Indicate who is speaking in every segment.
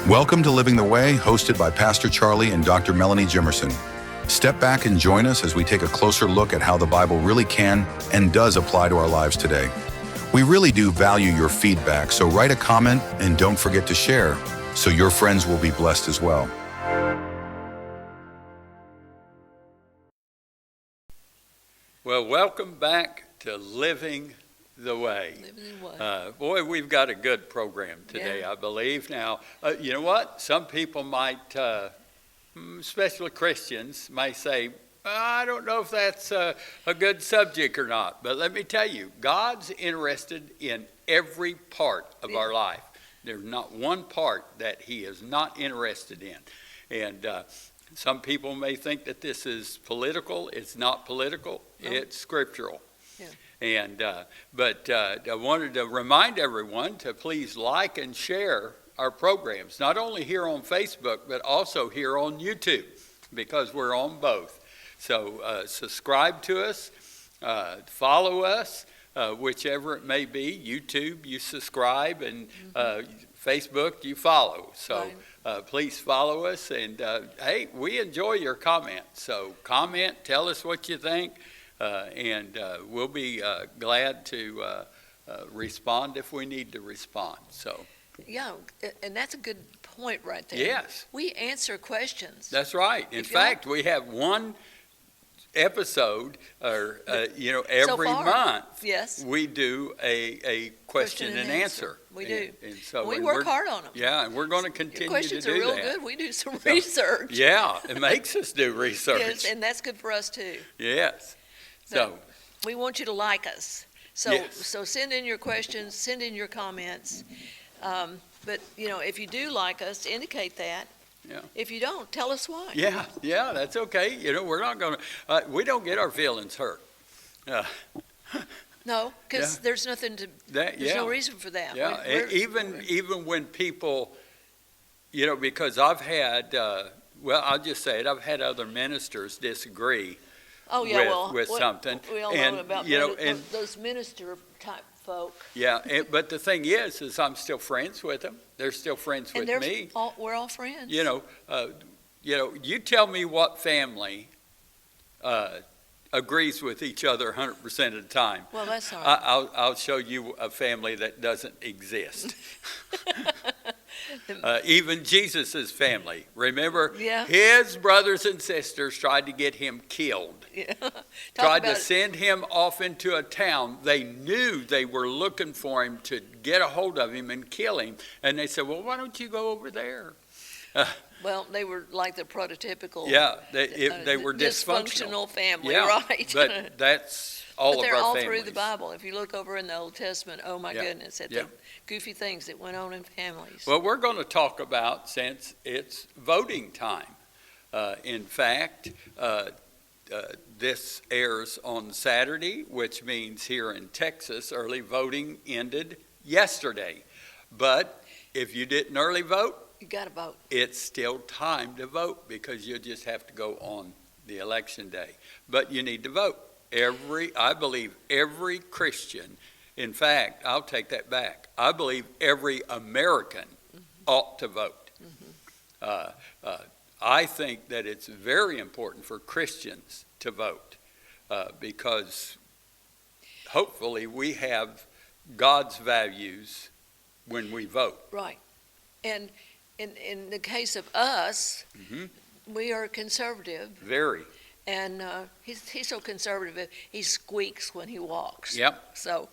Speaker 1: Welcome to Living the Way, hosted by Pastor Charlie and Dr. Melanie Jimmerson. Step back and join us as we take a closer look at how the Bible really can and does apply to our lives today. We really do value your feedback, so write a comment and don't forget to share so your friends will be blessed as well.
Speaker 2: Well, welcome back to Living the Way.
Speaker 3: Living the Way.
Speaker 2: Boy, we've got a good program today,
Speaker 3: Yeah.
Speaker 2: I believe. Now, you know what? Some people might, especially Christians, might say, I don't know if that's a good subject or not. But let me tell you, God's interested in every part of our life. There's not one part that he is not interested in. And some people may think that this is political. It's not political.
Speaker 3: No.
Speaker 2: It's scriptural.
Speaker 3: Yeah.
Speaker 2: And but I wanted to remind everyone to please like and share our programs, not only here on Facebook, but also here on YouTube, because we're on both. So subscribe to us, follow us, whichever it may be. YouTube, you subscribe, and Facebook, you follow. So please follow us. And hey, we enjoy your comments. So comment, tell us what you think. And we'll be glad to respond if we need to respond. So
Speaker 3: Yeah, and that's a good point right there.
Speaker 2: yes,
Speaker 3: We answer questions.
Speaker 2: that's right. In fact, we have one episode, or every
Speaker 3: far.
Speaker 2: month.
Speaker 3: Yes.
Speaker 2: We do a question and answer.
Speaker 3: We do.
Speaker 2: And so
Speaker 3: We
Speaker 2: and
Speaker 3: work
Speaker 2: we're-
Speaker 3: hard on them.
Speaker 2: Yeah, and we're going to
Speaker 3: Your
Speaker 2: continue to
Speaker 3: questions
Speaker 2: do
Speaker 3: are real
Speaker 2: that.
Speaker 3: good. We do some research.
Speaker 2: Yeah, it makes us do research.
Speaker 3: Yes, and that's good for us too.
Speaker 2: Yes. So
Speaker 3: We want you to like us. So
Speaker 2: Yes.
Speaker 3: so send in your questions, send in your comments. But if you do like us, indicate that.
Speaker 2: Yeah.
Speaker 3: If you don't, tell us why.
Speaker 2: yeah, that's okay. We're not going to. We don't get our feelings hurt.
Speaker 3: No, because
Speaker 2: Yeah.
Speaker 3: there's nothing to.
Speaker 2: That
Speaker 3: There's no reason for that.
Speaker 2: Yeah,
Speaker 3: We're-
Speaker 2: even when people, because I've had, I'll just say it. I've had other ministers disagree
Speaker 3: Oh, yeah,
Speaker 2: with something.
Speaker 3: We all
Speaker 2: And,
Speaker 3: know about
Speaker 2: and
Speaker 3: those minister type folk.
Speaker 2: yeah, but the thing is I'm still friends with them. They're still friends with
Speaker 3: And
Speaker 2: me.
Speaker 3: we're all friends.
Speaker 2: You tell me what family agrees with each other 100% of the time.
Speaker 3: Well, that's all right.
Speaker 2: I'll show you a family that doesn't exist. Even Jesus's family. Remember,
Speaker 3: Yeah.
Speaker 2: his brothers and sisters tried to get him killed.
Speaker 3: Yeah.
Speaker 2: Tried to send him off into a town. They knew they were looking for him to get a hold of him and kill him. And they said, well, why don't you go over there?
Speaker 3: Well, they were like the prototypical.
Speaker 2: Yeah, they were dysfunctional.
Speaker 3: family,
Speaker 2: Yeah,
Speaker 3: right?
Speaker 2: but that's all
Speaker 3: But
Speaker 2: of
Speaker 3: they're
Speaker 2: our
Speaker 3: all
Speaker 2: families.
Speaker 3: through the Bible. If you look over in the Old Testament, oh my
Speaker 2: Yeah,
Speaker 3: goodness, at
Speaker 2: yeah.
Speaker 3: the goofy things that went on in families.
Speaker 2: Well, we're going to talk about, since it's voting time. In fact, this airs on Saturday, which means here in Texas, early voting ended yesterday. But if you didn't early vote,
Speaker 3: You got to vote.
Speaker 2: it's still time to vote, because you just have to go on the election day. But you need to vote. I believe every Christian, in fact, I'll take that back. I believe every American ought to vote. I think that it's very important for Christians to vote, because hopefully we have God's values when we vote.
Speaker 3: Right. And in the case of us, we are conservative.
Speaker 2: Very.
Speaker 3: And he's so conservative, he squeaks when he walks.
Speaker 2: Yep.
Speaker 3: So,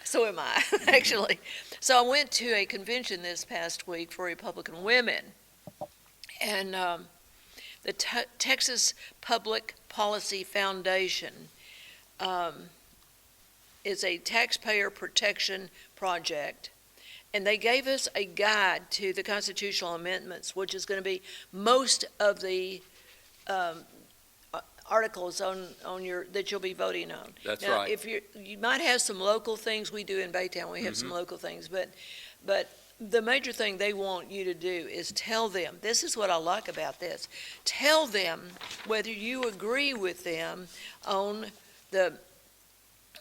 Speaker 3: so am I, actually. So I went to a convention this past week for Republican women. And the Texas Public Policy Foundation is a taxpayer protection project. And they gave us a guide to the constitutional amendments, which is going to be most of the articles on your that you'll be voting on.
Speaker 2: That's
Speaker 3: now,
Speaker 2: right.
Speaker 3: If you might have some local things. We do in Baytown. We have some local things, but the major thing they want you to do is tell them. This is what I like about this. Tell them whether you agree with them on the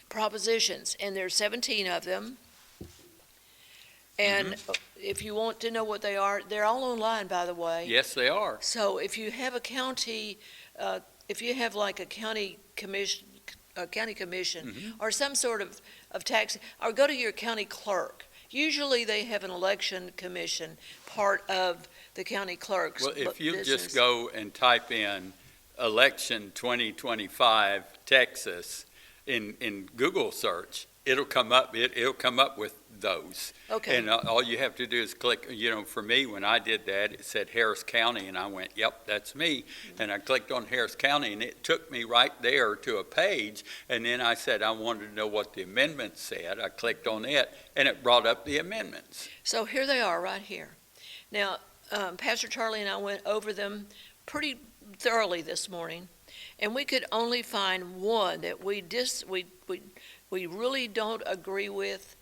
Speaker 3: propositions, and there's 17 of them. And if you want to know what they are, they're all online, by the way.
Speaker 2: Yes, they are.
Speaker 3: So if you have a county, if you have like a county commission, or some sort of tax, or go to your county clerk. Usually they have an election commission part of the county clerk's
Speaker 2: Well, if you
Speaker 3: business.
Speaker 2: just go and type in election 2025 Texas in Google search, it'll come up. It'll come up with those.
Speaker 3: Okay.
Speaker 2: And all you have to do is click. For me, when I did that, it said Harris County, and I went, "Yep, that's me." And I clicked on Harris County, and it took me right there to a page. And then I said I wanted to know what the amendment said. I clicked on it, and it brought up the amendments.
Speaker 3: So here they are, right here. Now, Pastor Charlie and I went over them pretty thoroughly this morning, and we could only find one that we really don't agree with.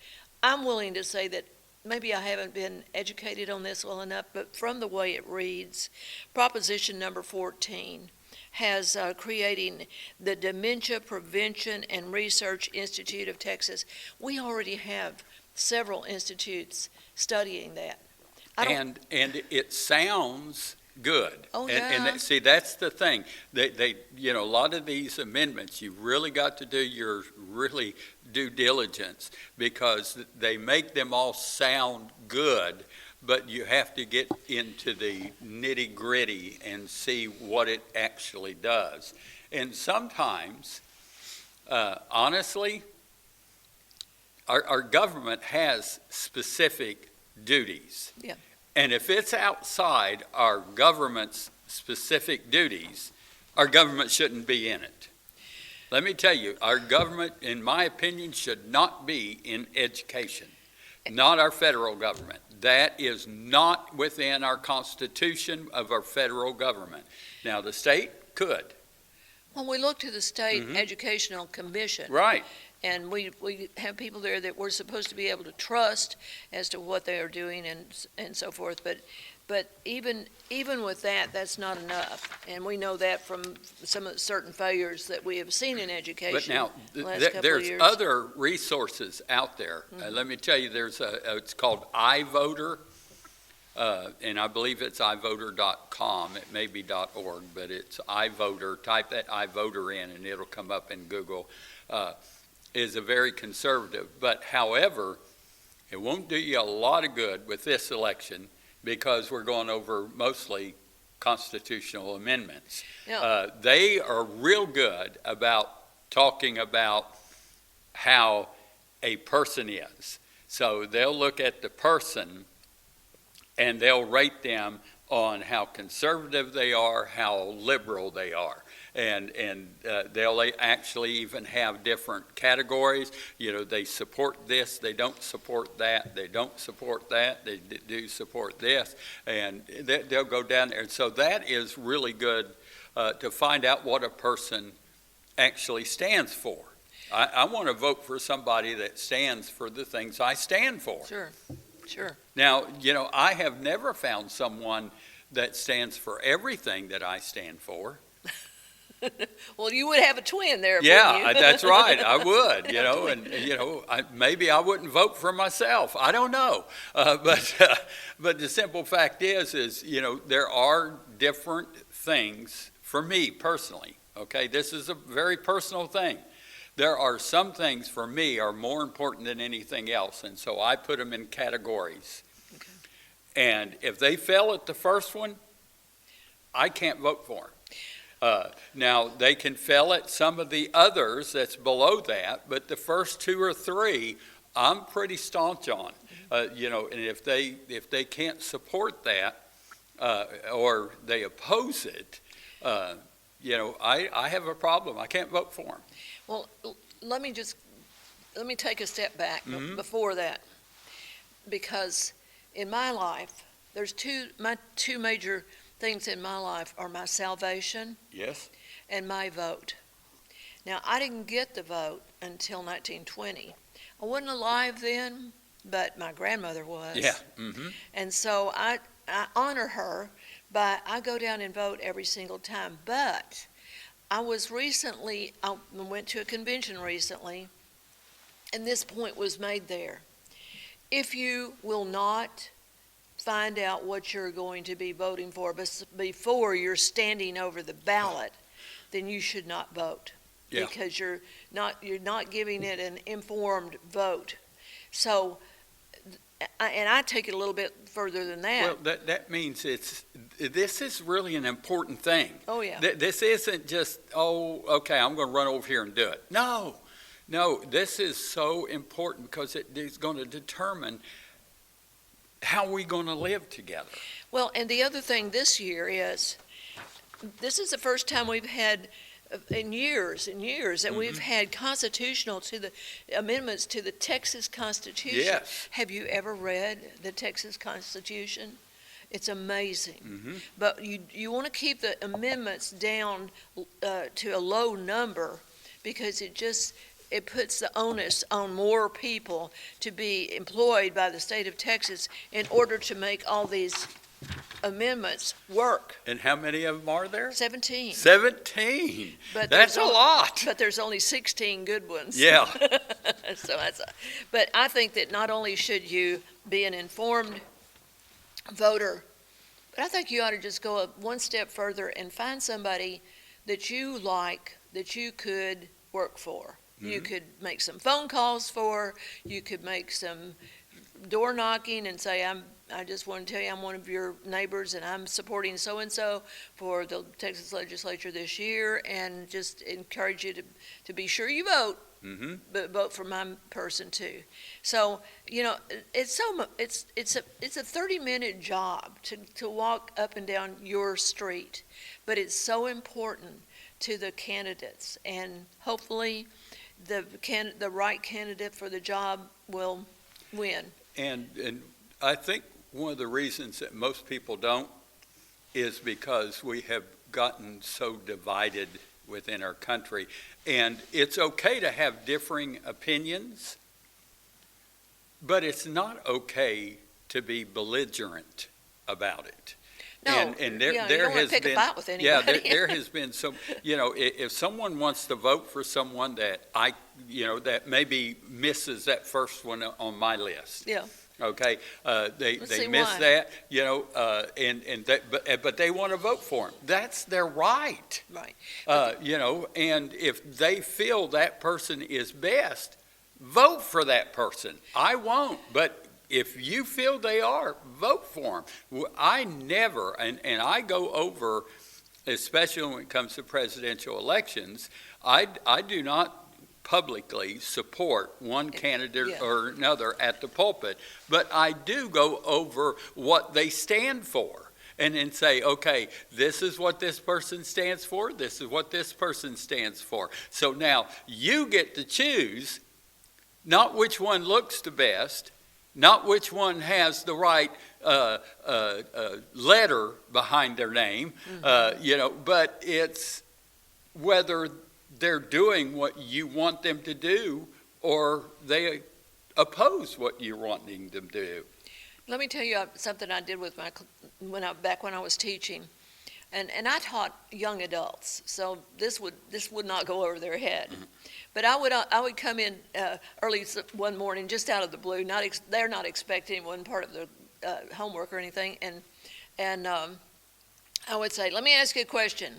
Speaker 3: I'm willing to say that maybe I haven't been educated on this well enough, but from the way it reads, Proposition number 14 has creating the Dementia Prevention and Research Institute of Texas. We already have several institutes studying that.
Speaker 2: And it sounds good.
Speaker 3: Oh,
Speaker 2: And
Speaker 3: yeah.
Speaker 2: see, that's the thing. They a lot of these amendments, you've really got to do your really due diligence, because they make them all sound good, but you have to get into the nitty gritty and see what it actually does. And sometimes, honestly, our government has specific duties.
Speaker 3: Yeah.
Speaker 2: And if it's outside our government's specific duties, our government shouldn't be in it. Let me tell you, our government, in my opinion, should not be in education, not our federal government. That is not within our constitution of our federal government. Now, the state could.
Speaker 3: When we look to the State Educational Commission,
Speaker 2: Right.
Speaker 3: and we have people there that we're supposed to be able to trust as to what they are doing and so forth, but even with that, that's not enough, and we know that from some of the certain failures that we have seen in education.
Speaker 2: But now,
Speaker 3: the last couple of
Speaker 2: there's
Speaker 3: years.
Speaker 2: other resources out there. Let me tell you, it's called iVoter, and I believe it's iVoter.com. It may be .org, but it's iVoter. Type that iVoter in, and it'll come up in Google. Is a very conservative, but however, it won't do you a lot of good with this election, because we're going over mostly constitutional amendments.
Speaker 3: Yeah.
Speaker 2: They are real good about talking about how a person is. So they'll look at the person and they'll rate them on how conservative they are, how liberal they are. And they'll actually even have different categories. They support this, they don't support that, they don't support that, they do support this, and they'll go down there. And so that is really good to find out what a person actually stands for. I want to vote for somebody that stands for the things I stand for.
Speaker 3: Sure.
Speaker 2: Now, I have never found someone that stands for everything that I stand for.
Speaker 3: Well, you would have a twin there,
Speaker 2: Yeah,
Speaker 3: wouldn't you?
Speaker 2: that's right. I would, and maybe I wouldn't vote for myself. I don't know. But the simple fact is, there are different things for me personally. Okay, this is a very personal thing. There are some things for me are more important than anything else, and so I put them in categories.
Speaker 3: Okay.
Speaker 2: And if they fail at the first one, I can't vote for them. Now, they can fail at some of the others that's below that, but the first two or three, I'm pretty staunch on. And if they can't support that or they oppose it, I have a problem. I can't vote for them.
Speaker 3: Well, let me take a step back before that, because in my life, there's my two major things in my life are my salvation
Speaker 2: Yes.
Speaker 3: and my vote. Now, I didn't get the vote until 1920. I wasn't alive then, but my grandmother was.
Speaker 2: Yeah. Mm-hmm.
Speaker 3: And so I honor her, but I go down and vote every single time. But I went to a convention recently, and this point was made there. if you will not find out what you're going to be voting for before you're standing over the ballot, then you should not vote.
Speaker 2: Yeah.
Speaker 3: Because you're not giving it an informed vote. So, and I take it a little bit further than that.
Speaker 2: Well, that means this is really an important thing.
Speaker 3: Oh, yeah.
Speaker 2: This isn't just, oh, okay, I'm going to run over here and do it. No, this is so important because it is going to determine how we're going to live together.
Speaker 3: Well, and the other thing this year is, this is the first time we've had in years that we've had constitutional to the amendments to the Texas Constitution.
Speaker 2: Yes.
Speaker 3: Have you ever read the Texas Constitution? It's amazing.
Speaker 2: Mm-hmm.
Speaker 3: But you want to keep the amendments down to a low number because it puts the onus on more people to be employed by the state of Texas in order to make all these amendments work.
Speaker 2: And how many of them are there?
Speaker 3: 17.
Speaker 2: 17.
Speaker 3: But
Speaker 2: That's a lot.
Speaker 3: But there's only 16 good ones.
Speaker 2: Yeah.
Speaker 3: So but I think that not only should you be an informed voter, but I think you ought to just go one step further and find somebody that you like, that you could work for. You could make some phone calls for, you could make some door knocking and say, I just want to tell you I'm one of your neighbors and I'm supporting so-and-so for the Texas legislature this year, and just encourage you to be sure you vote, but vote for my person too. So, it's a 30-minute job to walk up and down your street, but it's so important to the candidates, and hopefully the right candidate for the job will win.
Speaker 2: And I think one of the reasons that most people don't is because we have gotten so divided within our country. And it's okay to have differing opinions, but it's not okay to be belligerent about it.
Speaker 3: No,
Speaker 2: and
Speaker 3: you don't want to pick a fight with anybody.
Speaker 2: Yeah, there has been some, if someone wants to vote for someone that that maybe misses that first one on my list.
Speaker 3: Yeah.
Speaker 2: Okay, they miss
Speaker 3: why.
Speaker 2: that, but they want to vote for him. That's their right.
Speaker 3: Right.
Speaker 2: And if they feel that person is best, vote for that person. I won't, but if you feel they are, vote for them. I never, and I go over, especially when it comes to presidential elections, I do not publicly support one candidate or another at the pulpit, but I do go over what they stand for. And then say, okay, this is what this person stands for, this is what this person stands for. So now you get to choose not which one looks the best, not which one has the right letter behind their name, but it's whether they're doing what you want them to do or they oppose what you're wanting them to do.
Speaker 3: Let me tell you something I did with back when I was teaching, and I taught young adults, so this would not go over their head. Mm-hmm. But I would come in early one morning, just out of the blue. They're not expecting, it wasn't part of the homework or anything, and I would say, "Let me ask you a question: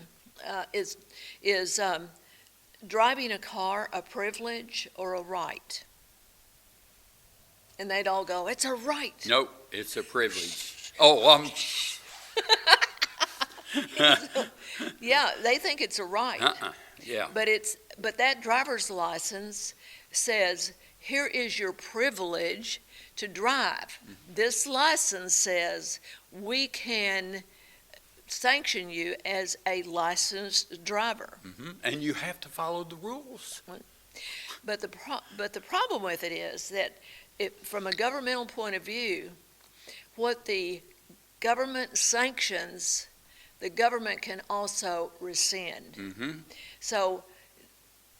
Speaker 3: Is driving a car a privilege or a right?" And they'd all go, "It's a right."
Speaker 2: Nope, it's a privilege. Oh,
Speaker 3: yeah, they think it's a right.
Speaker 2: Yeah.
Speaker 3: But that driver's license says, here is your privilege to drive. Mm-hmm. This license says we can sanction you as a licensed driver.
Speaker 2: Mm-hmm. And you have to follow the rules.
Speaker 3: But the problem with it is that from a governmental point of view, what the government sanctions, the government can also rescind.
Speaker 2: Mm-hmm.
Speaker 3: So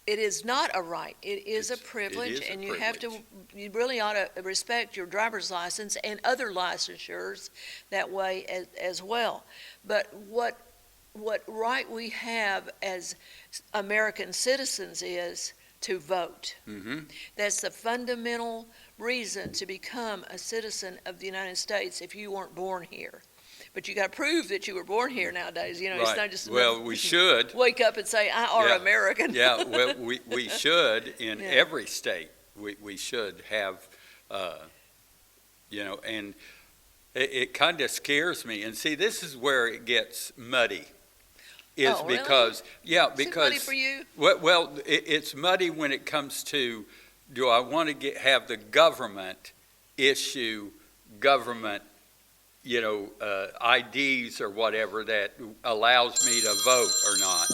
Speaker 3: it is not a right. It is a privilege, and you really ought to respect your driver's license and other licensures that way as well. But what right we have as American citizens is to vote.
Speaker 2: Mm-hmm.
Speaker 3: That's the fundamental reason to become a citizen of the United States if you weren't born here. But you got to prove that you were born here nowadays. You know, it's
Speaker 2: Right.
Speaker 3: not just
Speaker 2: Well, we should.
Speaker 3: wake up and say, I are
Speaker 2: Yeah.
Speaker 3: American.
Speaker 2: Yeah, well, we should in
Speaker 3: Yeah.
Speaker 2: every state. We should have, and it kind of scares me. And see, this is where it gets muddy. Is
Speaker 3: Oh, really?
Speaker 2: because, yeah,
Speaker 3: Is it funny
Speaker 2: because,
Speaker 3: for you?
Speaker 2: well, it's muddy when it comes to, do I want to have the government issue government, IDs or whatever that allows me to vote or not?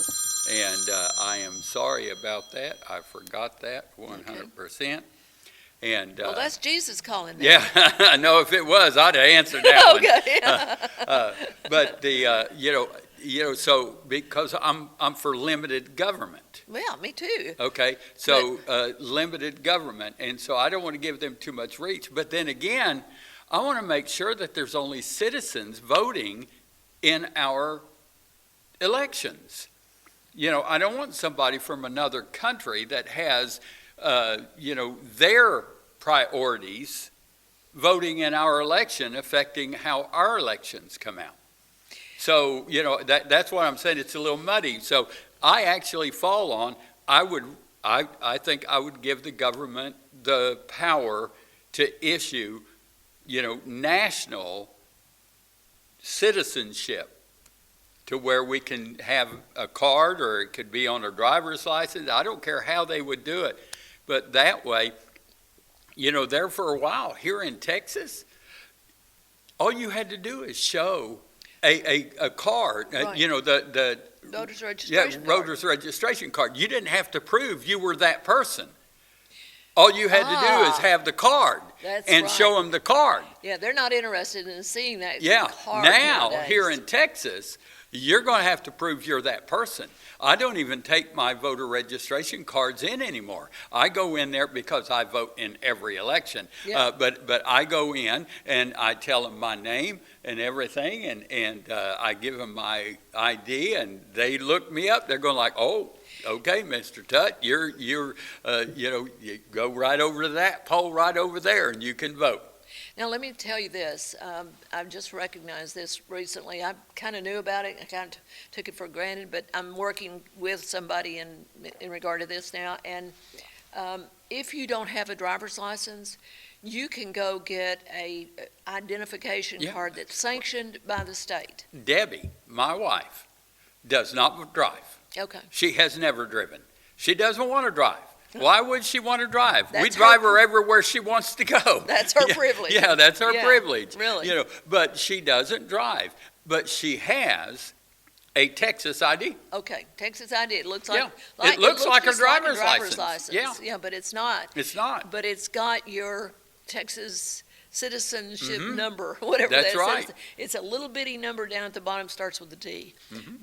Speaker 2: And I am sorry about that. I forgot that 100%. And
Speaker 3: Well, that's Jesus calling them.
Speaker 2: yeah, I know if it was, I'd have answered that one.
Speaker 3: Okay.
Speaker 2: But so because I'm for limited government.
Speaker 3: Well, me too.
Speaker 2: Okay, so limited government, and so I don't want to give them too much reach. But then again, I want to make sure that there's only citizens voting in our elections. I don't want somebody from another country that has, their priorities voting in our election, affecting how our elections come out. So, that's what I'm saying. It's a little muddy. So I actually fall on, I think I would give the government the power to issue, national citizenship to where we can have a card, or it could be on a driver's license. I don't care how they would do it. But that way, there for a while here in Texas, all you had to do is show a card,
Speaker 3: Right.
Speaker 2: the
Speaker 3: Voters registration card.
Speaker 2: voter's registration card. You didn't have to prove you were that person. All you had to do is have the card
Speaker 3: That's
Speaker 2: and
Speaker 3: right.
Speaker 2: show them the card.
Speaker 3: Yeah, they're not interested in seeing that
Speaker 2: Yeah,
Speaker 3: card
Speaker 2: now
Speaker 3: nowadays.
Speaker 2: here in Texas, you're going to have to prove you're that person. I don't even take my voter registration cards in anymore. I go in there because I vote in every election.
Speaker 3: Yeah.
Speaker 2: But I go in and I tell them my name and everything, and I give them my ID, and they look me up. They're going like, oh, okay, Mr. Tutt, you're you go right over to that poll right over there, and you can vote.
Speaker 3: Now, let me tell you this. I've just recognized this recently. I kind of knew about it. I kind of took it for granted, but I'm working with somebody in regard to this now. And if you don't have a driver's license, you can go get a identification
Speaker 2: Yeah.
Speaker 3: card that's sanctioned by the state.
Speaker 2: Debbie, my wife, does not drive.
Speaker 3: Okay.
Speaker 2: She has never driven. She doesn't want to drive. Why would she want to drive? We
Speaker 3: That's
Speaker 2: drive
Speaker 3: her-
Speaker 2: her everywhere she wants to go.
Speaker 3: That's her
Speaker 2: Yeah,
Speaker 3: privilege.
Speaker 2: Yeah, that's her
Speaker 3: Yeah,
Speaker 2: privilege.
Speaker 3: really.
Speaker 2: But she doesn't drive. But she has a Texas ID.
Speaker 3: Okay, Texas ID. It looks like,
Speaker 2: Yeah. It looks like a
Speaker 3: just
Speaker 2: driver's
Speaker 3: driver's
Speaker 2: license.
Speaker 3: license. Yeah, but it's not.
Speaker 2: It's not.
Speaker 3: But it's got your Texas citizenship number, whatever
Speaker 2: That's
Speaker 3: that
Speaker 2: right.
Speaker 3: says. It's a little bitty number down at the bottom, starts with a D.
Speaker 2: Mhm.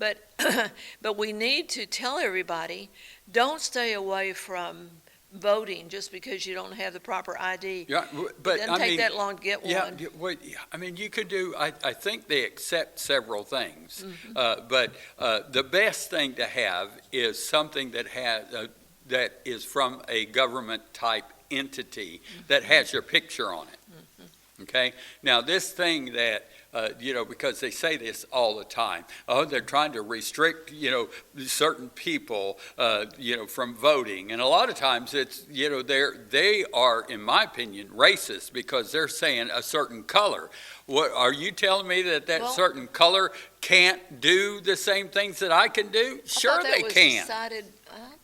Speaker 3: But we need to tell everybody, don't stay away from voting just because you don't have the proper ID.
Speaker 2: Yeah,
Speaker 3: It
Speaker 2: but
Speaker 3: doesn't
Speaker 2: I
Speaker 3: take
Speaker 2: mean,
Speaker 3: that long to get one.
Speaker 2: you could do, I think they accept several things.
Speaker 3: Mm-hmm.
Speaker 2: But the best thing to have is something that that is from a government type entity that has your picture on it. Okay? Now, this thing that, because they say this all the time, they're trying to restrict, certain people, from voting. And a lot of times it's, they are, in my opinion, racist because they're saying a certain color. What, are you telling me that
Speaker 3: Well-
Speaker 2: certain color can't do the same things that I can do? Sure they can.
Speaker 3: I thought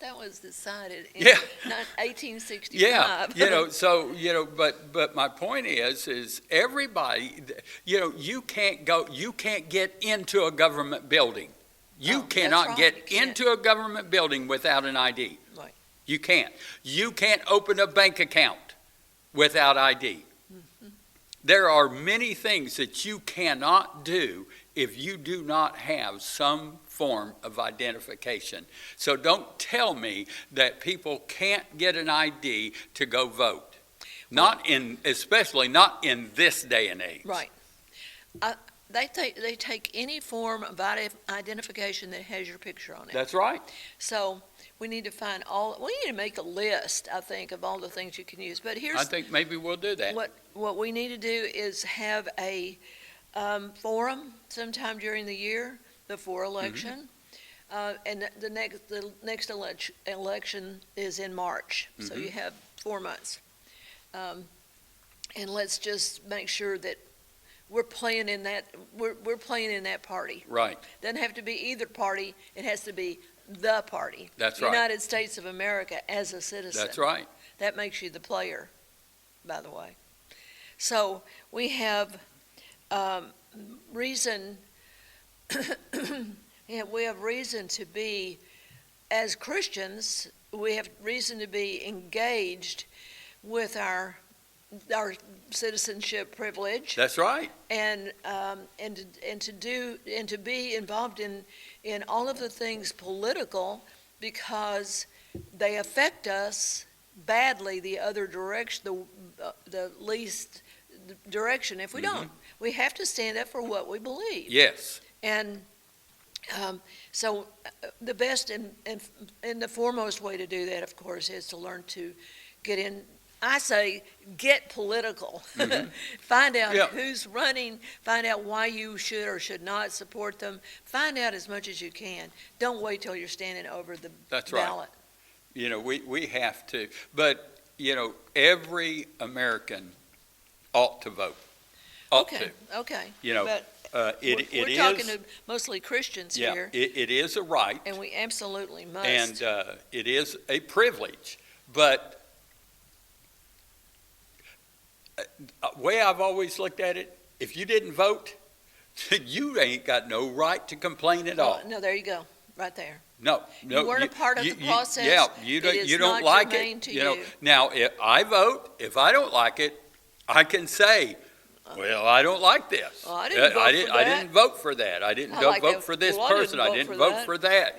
Speaker 3: that was decided in
Speaker 2: Yeah.
Speaker 3: 1865.
Speaker 2: Yeah, but my point is everybody, you can't get into a government building. You
Speaker 3: Oh, that's
Speaker 2: cannot
Speaker 3: right,
Speaker 2: get
Speaker 3: you can't.
Speaker 2: into a government building without an ID.
Speaker 3: Right.
Speaker 2: You can't. You can't open a bank account without ID. There are many things that you cannot do if you do not have some form of identification. So don't tell me that people can't get an ID to go vote. Especially not in this day and age.
Speaker 3: Right. They take any form of identification that has your picture on it.
Speaker 2: That's right.
Speaker 3: So we need to find we need to make a list, I think, of all the things you can use. But
Speaker 2: I
Speaker 3: here's
Speaker 2: think maybe we'll do that.
Speaker 3: what we need to do is have a forum sometime during the year before election. And the next election is in March, so you have 4 months. And let's just make sure that we're playing in that party.
Speaker 2: Right.
Speaker 3: Doesn't have to be either party. It has to be the party.
Speaker 2: That's right.
Speaker 3: United States of America as a citizen.
Speaker 2: That's right.
Speaker 3: That makes you the player, by the way. So we have reason. We have reason to be, as Christians, we have reason to be engaged with our citizenship privilege.
Speaker 2: That's right.
Speaker 3: And to be involved in all of the things political, because they affect us badly the other direction, the least direction. If we don't, we have to stand up for what we believe.
Speaker 2: Yes.
Speaker 3: And so the best and the foremost way to do that, of course, is to learn to get in. I say get political. Find out who's running. Find out why you should or should not support them. Find out as much as you can. Don't wait till you're standing over the ballot.
Speaker 2: Right. We have to. But, every American ought to vote.
Speaker 3: Okay.
Speaker 2: But
Speaker 3: we're talking to mostly Christians here.
Speaker 2: It is a right.
Speaker 3: And we absolutely must.
Speaker 2: And it is a privilege. But the way I've always looked at it, if you didn't vote, you ain't got no right to complain at all.
Speaker 3: No, there you go, right there.
Speaker 2: No,
Speaker 3: you weren't a part of the process.
Speaker 2: You don't like it. Now, if I vote, if I don't like it, I can say, well, I don't like this.
Speaker 3: Well, I didn't vote for that.
Speaker 2: I didn't vote for this person. I didn't vote for that.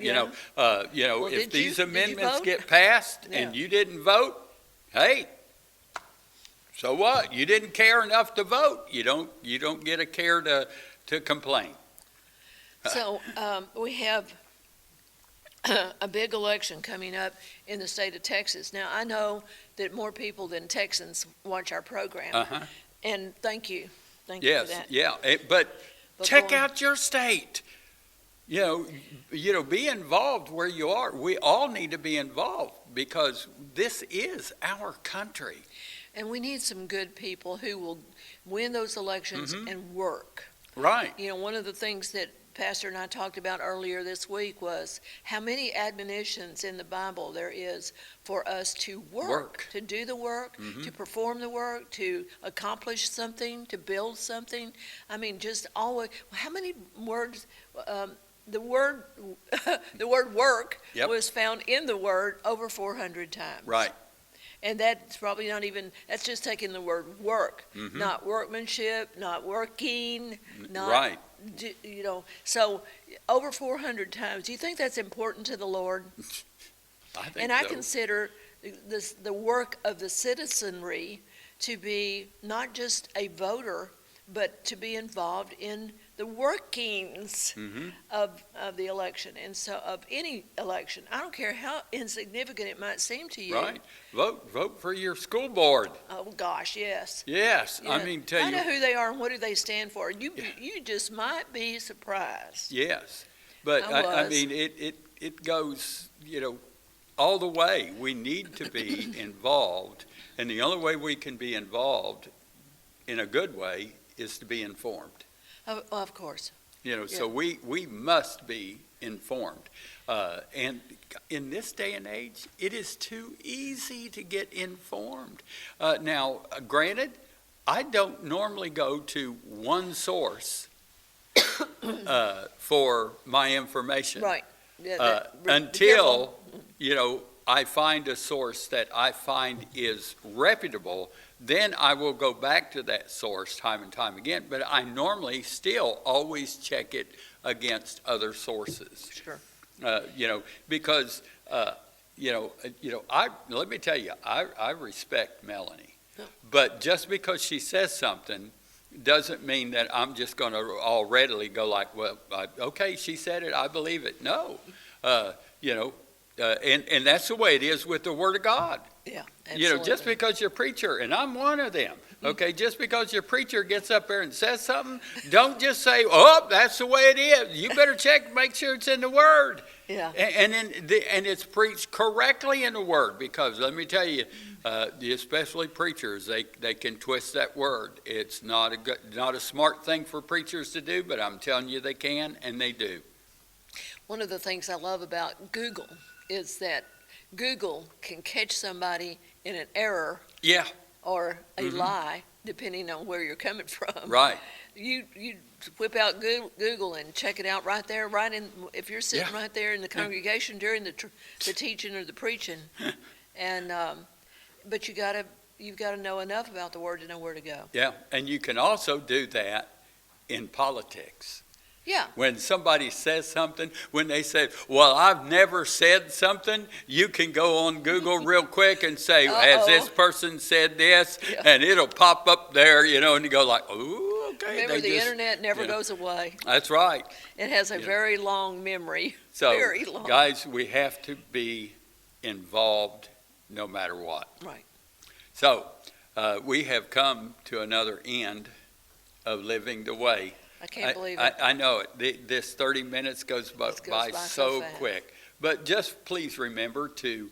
Speaker 3: Well,
Speaker 2: if these amendments get passed and you didn't vote, hey, so what? You didn't care enough to vote. You don't get a care to complain.
Speaker 3: So we have a big election coming up in the state of Texas. Now, I know that more people than Texans watch our program, and thank you for that.
Speaker 2: But check out your state. Be involved where you are. We all need to be involved because this is our country.
Speaker 3: And we need some good people who will win those elections and work.
Speaker 2: Right.
Speaker 3: One of the things that Pastor and I talked about earlier this week was how many admonitions in the Bible there is for us to work. To do the work, to perform the work, to accomplish something, to build something. I mean, just always. How many words? The word work was found in the Word over 400 times.
Speaker 2: Right.
Speaker 3: And that's probably not even, that's just taking the word work, not workmanship, not working, not,
Speaker 2: right.
Speaker 3: So over 400 times. Do you think that's important to the Lord?
Speaker 2: I think
Speaker 3: and
Speaker 2: so.
Speaker 3: I consider the work of the citizenry to be not just a voter, but to be involved in the workings of the election, and so of any election. I don't care how insignificant it might seem to you.
Speaker 2: Right. Vote for your school board.
Speaker 3: Oh gosh, yes.
Speaker 2: Yes.
Speaker 3: Yeah.
Speaker 2: I mean, tell you.
Speaker 3: I know who they are and what do they stand for. You just might be surprised.
Speaker 2: Yes. But I mean, it goes, all the way. We need to be involved, and the only way we can be involved in a good way is to be informed.
Speaker 3: Of course.
Speaker 2: So we must be informed. And in this day and age, it is too easy to get informed. Now, granted, I don't normally go to one source for my information.
Speaker 3: Right.
Speaker 2: Until, I find a source that I find is reputable, then I will go back to that source time and time again. But I normally still always check it against other sources.
Speaker 3: Sure.
Speaker 2: Because let me tell you, I respect Melanie, but just because she says something doesn't mean that I'm just going to all readily go like, well, okay, she said it, I believe it. No, And that's the way it is with the Word of God.
Speaker 3: Yeah,
Speaker 2: You know, just
Speaker 3: absolutely.
Speaker 2: because you're a preacher, and I'm one of them, okay, just because your preacher gets up there and says something, don't just say, oh, that's the way it is. You better check, make sure it's in the Word.
Speaker 3: Yeah.
Speaker 2: And it's preached correctly in the Word, because let me tell you, especially preachers, they can twist that word. It's not a smart thing for preachers to do, but I'm telling you they can, and they do.
Speaker 3: One of the things I love about Google is that Google can catch somebody in an error
Speaker 2: Yeah,
Speaker 3: or a lie, depending on where you're coming from.
Speaker 2: right.
Speaker 3: You whip out Google and check it out right there, right in, if you're sitting
Speaker 2: Yeah.
Speaker 3: right there in the congregation during the teaching or the preaching. And, but you've got to know enough about the Word to know where to go.
Speaker 2: Yeah, and you can also do that in politics.
Speaker 3: Yeah.
Speaker 2: When somebody says something, when they say, well, I've never said something, you can go on Google real quick and say, has this person said this?
Speaker 3: Yeah.
Speaker 2: And it'll pop up there, you know, and you go like, ooh, okay.
Speaker 3: Remember,
Speaker 2: They
Speaker 3: the
Speaker 2: just-
Speaker 3: internet never
Speaker 2: you know.
Speaker 3: goes away.
Speaker 2: That's right.
Speaker 3: It has a
Speaker 2: Yeah.
Speaker 3: very long memory.
Speaker 2: So,
Speaker 3: Very long.
Speaker 2: guys, we have to be involved no matter what.
Speaker 3: Right.
Speaker 2: So, we have come to another end of living the way.
Speaker 3: I can't believe it.
Speaker 2: I know it. This 30 minutes goes by
Speaker 3: by so
Speaker 2: so
Speaker 3: fast.
Speaker 2: quick. But just please remember to,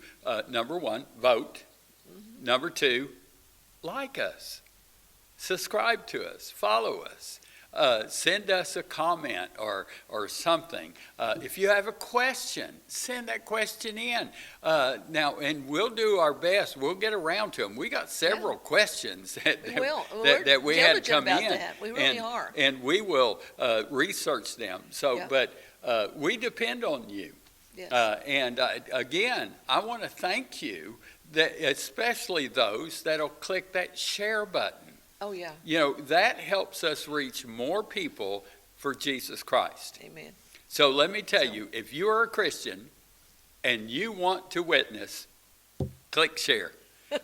Speaker 2: number one, vote.
Speaker 3: Mm-hmm.
Speaker 2: Number two, like us. Subscribe to us. Follow us. Send us a comment or something. If you have a question, send that question in. Now, and we'll do our best. We'll get around to them. We got several questions
Speaker 3: We will.
Speaker 2: that we had
Speaker 3: Diligent
Speaker 2: come
Speaker 3: about
Speaker 2: in.
Speaker 3: that. We really are.
Speaker 2: And we will research them. So,
Speaker 3: Yeah.
Speaker 2: but we depend on you.
Speaker 3: Yes.
Speaker 2: And again, I want to thank you, that especially those that'll click that share button.
Speaker 3: Oh, yeah.
Speaker 2: You know, that helps us reach more people for Jesus Christ.
Speaker 3: Amen.
Speaker 2: So let me tell you, if you are a Christian and you want to witness, click share.
Speaker 3: There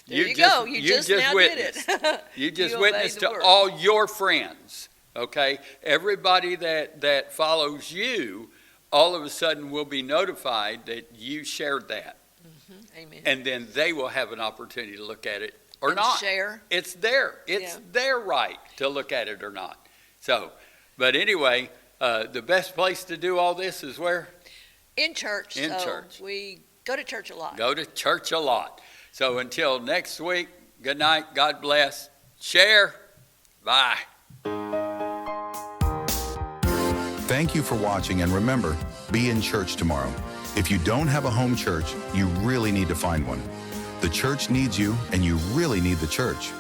Speaker 3: you go. You just now
Speaker 2: witnessed.
Speaker 3: did it.
Speaker 2: You just
Speaker 3: You obeyed
Speaker 2: witnessed
Speaker 3: the
Speaker 2: to
Speaker 3: word.
Speaker 2: all your friends, okay? Everybody that follows you, all of a sudden will be notified that you shared that.
Speaker 3: Amen.
Speaker 2: And then they will have an opportunity to look at it or
Speaker 3: And
Speaker 2: not.
Speaker 3: share.
Speaker 2: It's their right to look at it or not. So, but anyway, the best place to do all this is where?
Speaker 3: In church.
Speaker 2: In
Speaker 3: so
Speaker 2: church.
Speaker 3: We go to church a lot.
Speaker 2: Go to church a lot. So until next week, good night, God bless, share, bye.
Speaker 1: Thank you for watching, and remember, be in church tomorrow. If you don't have a home church, you really need to find one. The church needs you, and you really need the church.